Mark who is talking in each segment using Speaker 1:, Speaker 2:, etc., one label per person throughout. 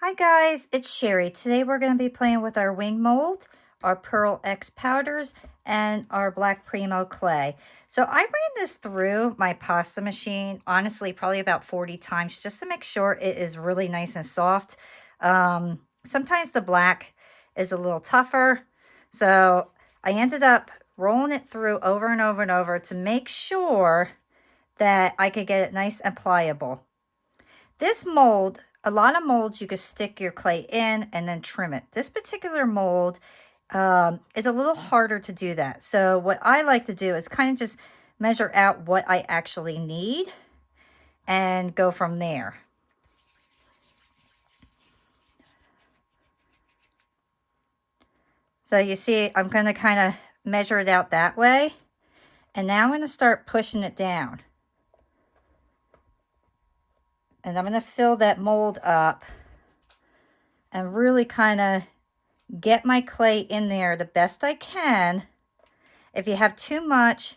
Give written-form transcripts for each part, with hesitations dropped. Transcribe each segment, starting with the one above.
Speaker 1: Hi guys, it's Sherry. Today we're going to be playing with our wing mold, our Pearl X powders, and our Black Primo clay. So I ran this through my pasta machine, honestly, probably about 40 times just to make sure it is really nice and soft. Sometimes the black is a little tougher. So I ended up rolling it through over and over and over to make sure that I could get it nice and pliable. This mold, a lot of molds you could stick your clay in and then trim it. This particular mold is a little harder to do that. So what I like to do is kind of just measure out what I actually need and go from there. So you see, I'm going to kind of measure it out that way. And now I'm going to start pushing it down. And I'm going to fill that mold up and really kind of get my clay in there the best I can. If you have too much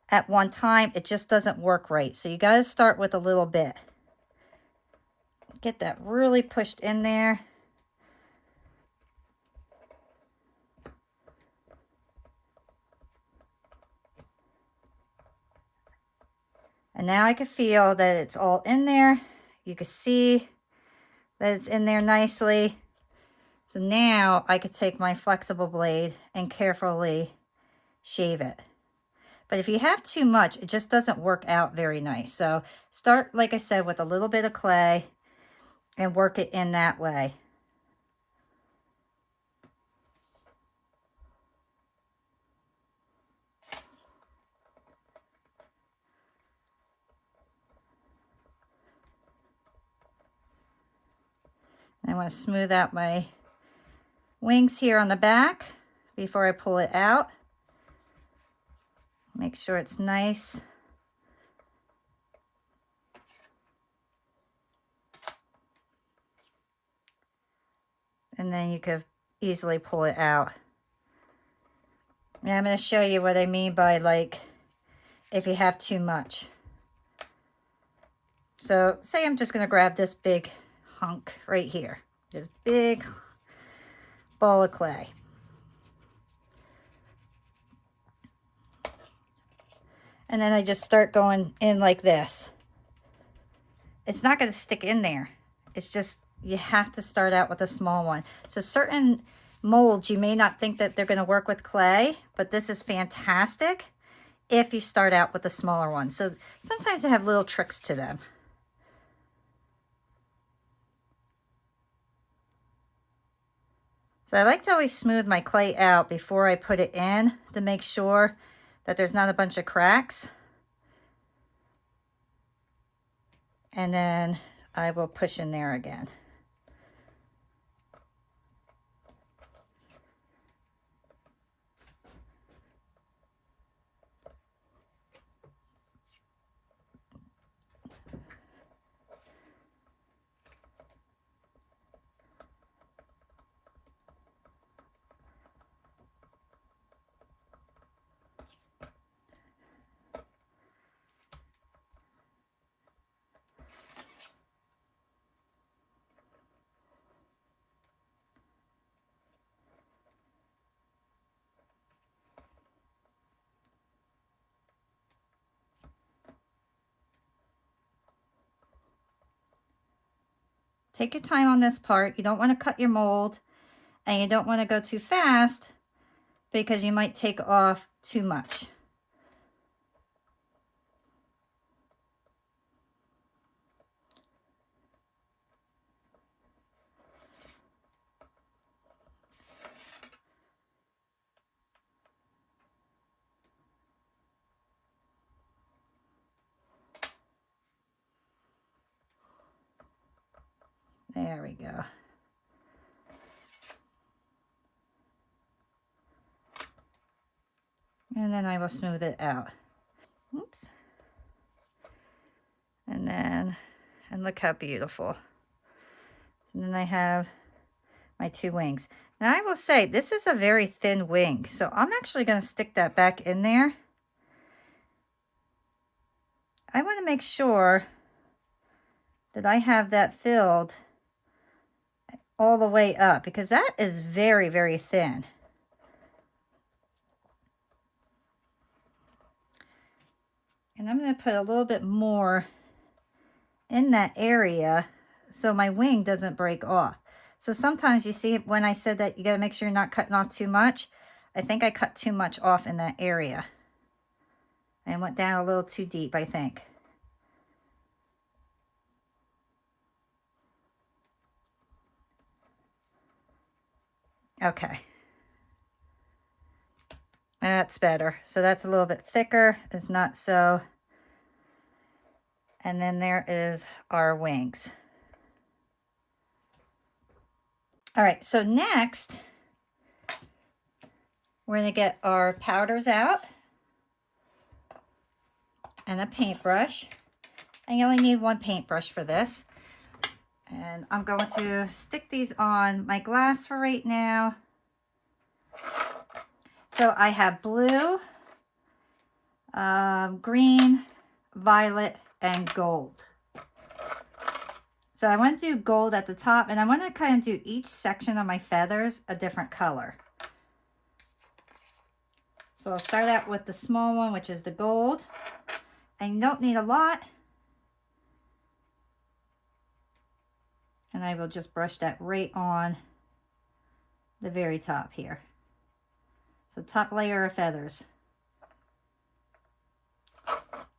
Speaker 1: at one time, it just doesn't work right. So you got to start with a little bit. Get that really pushed in there. And now I can feel that it's all in there. You can see that it's in there nicely. So now I could take my flexible blade and carefully shave it. But if you have too much, it just doesn't work out very nice. So start, like I said, with a little bit of clay and work it in that way. I want to smooth out my wings here on the back before I pull it out. Make sure it's nice. And then you could easily pull it out. Now I'm going to show you what I mean by, like, if you have too much. So say I'm just going to grab this big hunk right here. This big ball of clay. And then I just start going in like this. It's not going to stick in there. It's just, you have to start out with a small one. So certain molds, you may not think that they're going to work with clay, but this is fantastic if you start out with a smaller one. So sometimes they have little tricks to them. So I like to always smooth my clay out before I put it in to make sure that there's not a bunch of cracks. And then I will push in there again. Take your time on this part. You don't want to cut your mold, and you don't want to go too fast because you might take off too much. There we go. And then I will smooth it out. Oops. And look how beautiful. So then I have my two wings. Now I will say, this is a very thin wing, so I'm actually going to stick that back in there. I want to make sure that I have that filled all the way up because that is very, very thin. And I'm going to put a little bit more in that area so my wing doesn't break off. So sometimes you see when I said that you got to make sure you're not cutting off too much. I think I cut too much off in that area. I went down a little too deep, I think. Okay. That's better. So that's a little bit thicker. It's not so. And then there is our wings. All right, so next, we're going to get our powders out and a paintbrush. And you only need one paintbrush for this. And I'm going to stick these on my glass for right now. So I have blue, green, violet, and gold. So I want to do gold at the top, and I want to kind of do each section of my feathers a different color. So I'll start out with the small one, which is the gold. And you don't need a lot. And I will just brush that right on the very top here. So top layer of feathers.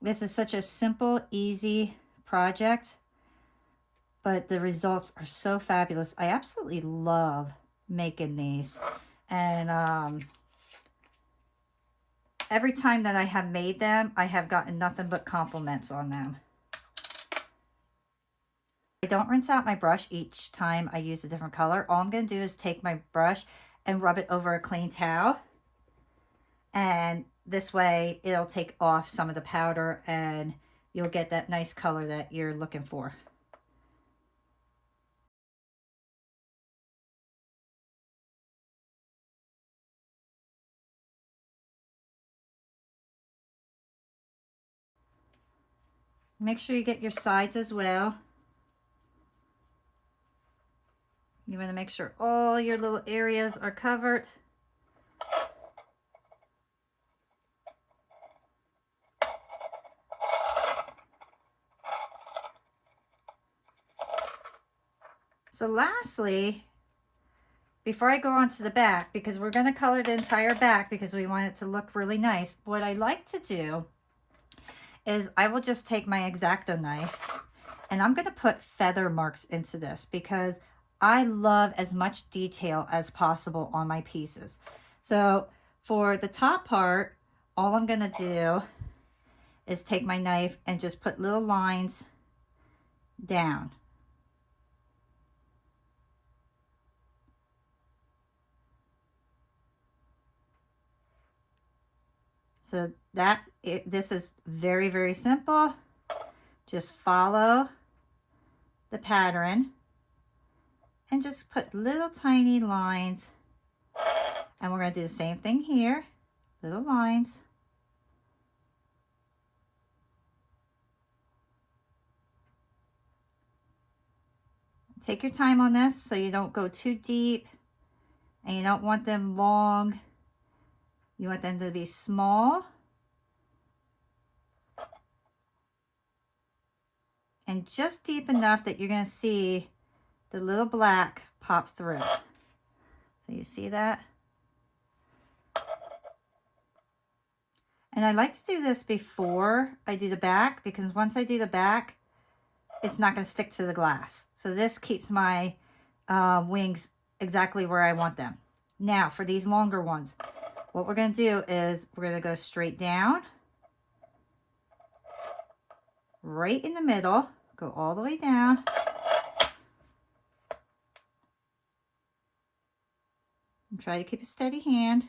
Speaker 1: This is such a simple, easy project, but the results are so fabulous. I absolutely love making these. And every time that I have made them, I have gotten nothing but compliments on them. I don't rinse out my brush each time I use a different color. All I'm going to do is take my brush and rub it over a clean towel. And this way it'll take off some of the powder and you'll get that nice color that you're looking for. Make sure you get your sides as well. You want to make sure all your little areas are covered. So lastly, before I go on to the back, because we're going to color the entire back because we want it to look really nice, what I like to do is I will just take my X-Acto knife and I'm going to put feather marks into this because I love as much detail as possible on my pieces. So for the top part, all I'm going to do is take my knife and just put little lines down. So this is very, very simple. Just follow the pattern and just put little tiny lines. And we're going to do the same thing here. Little lines. Take your time on this so you don't go too deep and you don't want them long. You want them to be small and just deep enough that you're going to see the little black pop through. So you see that? And I like to do this before I do the back because once I do the back, it's not going to stick to the glass. So this keeps my wings exactly where I want them. Now for these longer ones, what we're going to do is we're going to go straight down, right in the middle, go all the way down. And try to keep a steady hand.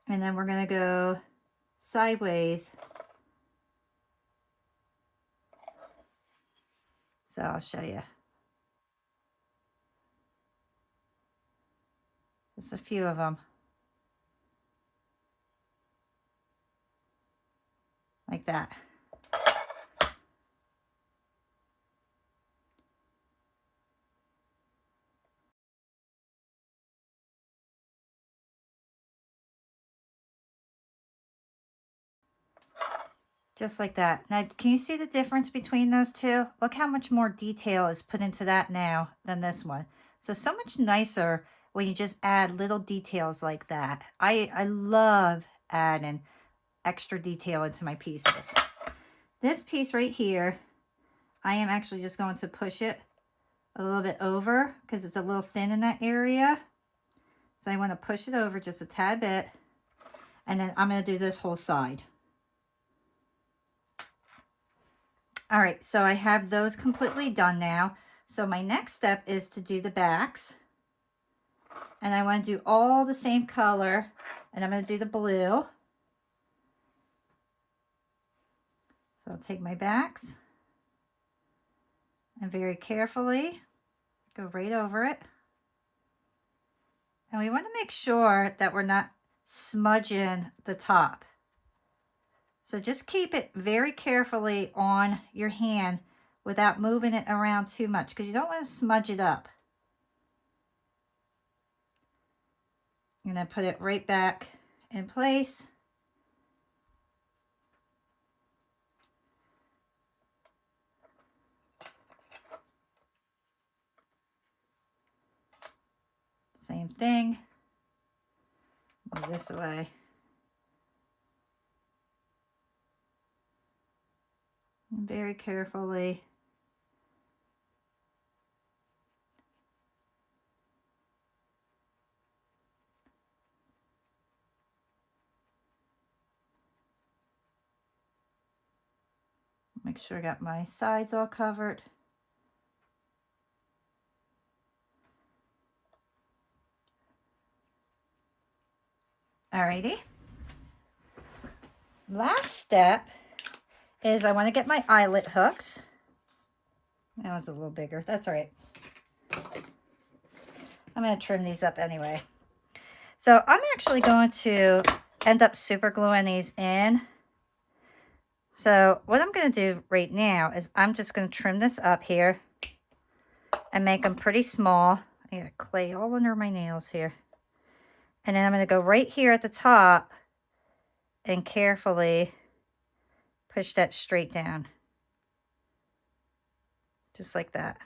Speaker 1: And then we're going to go sideways. So I'll show you. Just a few of them. Like that. Just like that. Now, can you see the difference between those two? Look how much more detail is put into that now than this one. So much nicer when you just add little details like that. I love adding extra detail into my pieces. This piece right here, I am actually just going to push it a little bit over because it's a little thin in that area. So I want to push it over just a tad bit. And then I'm going to do this whole side. All right, so I have those completely done now. So my next step is to do the backs. And I want to do all the same color. And I'm going to do the blue. So I'll take my backs and very carefully go right over it. And we want to make sure that we're not smudging the top. So just keep it very carefully on your hand without moving it around too much because you don't want to smudge it up. And then put it right back in place. Same thing. Move this away. And very carefully. Make sure I got my sides all covered. Alrighty. Last step is I want to get my eyelet hooks. That was a little bigger. That's all right. I'm going to trim these up anyway. So I'm actually going to end up super gluing these in. So what I'm going to do right now is I'm just going to trim this up here and make them pretty small. I got clay all under my nails here. And then I'm going to go right here at the top and carefully push that straight down. Just like that.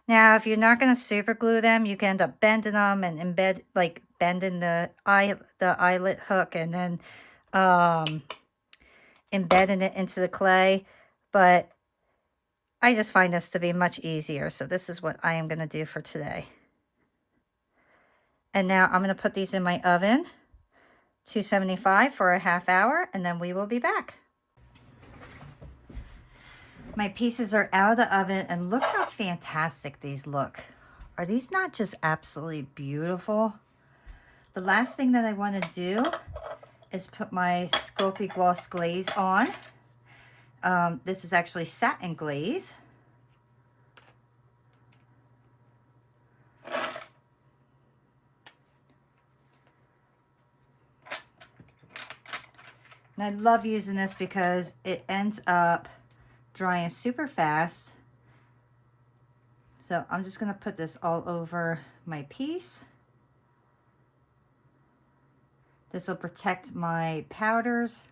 Speaker 1: Now, if you're not going to super glue them, you can end up bending them and embed, like bending the eyelet hook and then embedding it into the clay. But I just find this to be much easier. So this is what I am going to do for today. And now I'm going to put these in my oven, 275 for a half hour, and then we will be back. My pieces are out of the oven, and look how fantastic these look. Are these not just absolutely beautiful? The last thing that I want to do is put my Sculpey Gloss glaze on. This is actually satin glaze. And I love using this because it ends up drying super fast. So I'm just going to put this all over my piece. This will protect my powders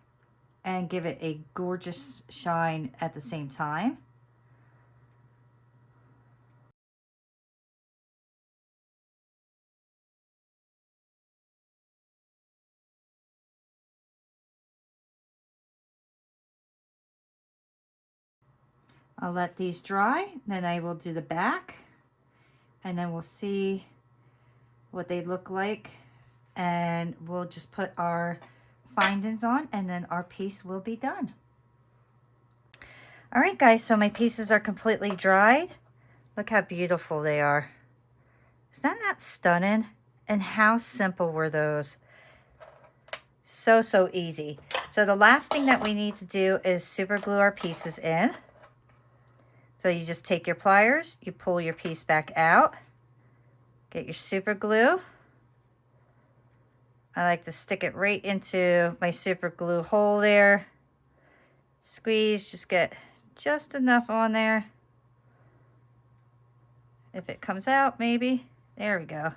Speaker 1: and give it a gorgeous shine at the same time. I'll let these dry, then I will do the back, and then we'll see what they look like, and we'll just put our findings on, and then our piece will be done. All right, guys, so my pieces are completely dried. Look how beautiful they are. Isn't that stunning? And how simple were those? So easy. So the last thing that we need to do is super glue our pieces in. So you just take your pliers, you pull your piece back out, get your super glue. I like to stick it right into my super glue hole there. Squeeze, just get just enough on there. If it comes out, maybe. There we go.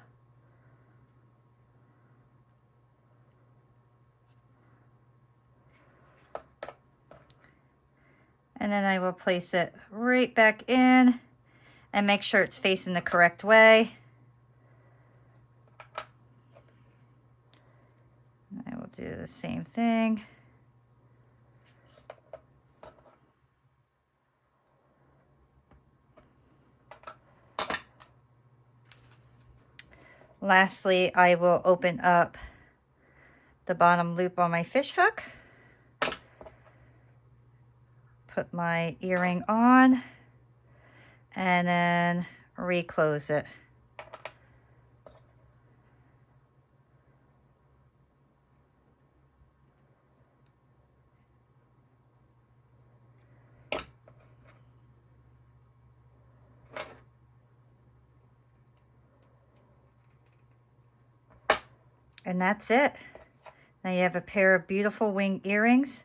Speaker 1: And then I will place it right back in and make sure it's facing the correct way. I will do the same thing. Lastly, I will open up the bottom loop on my fish hook. Put my earring on and then reclose it. And that's it. Now you have a pair of beautiful wing earrings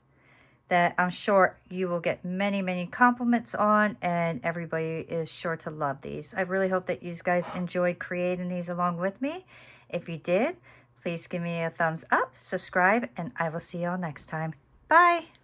Speaker 1: that I'm sure you will get many, many compliments on, and everybody is sure to love these. I really hope that you guys enjoyed creating these along with me. If you did, please give me a thumbs up, subscribe, and I will see you all next time. Bye.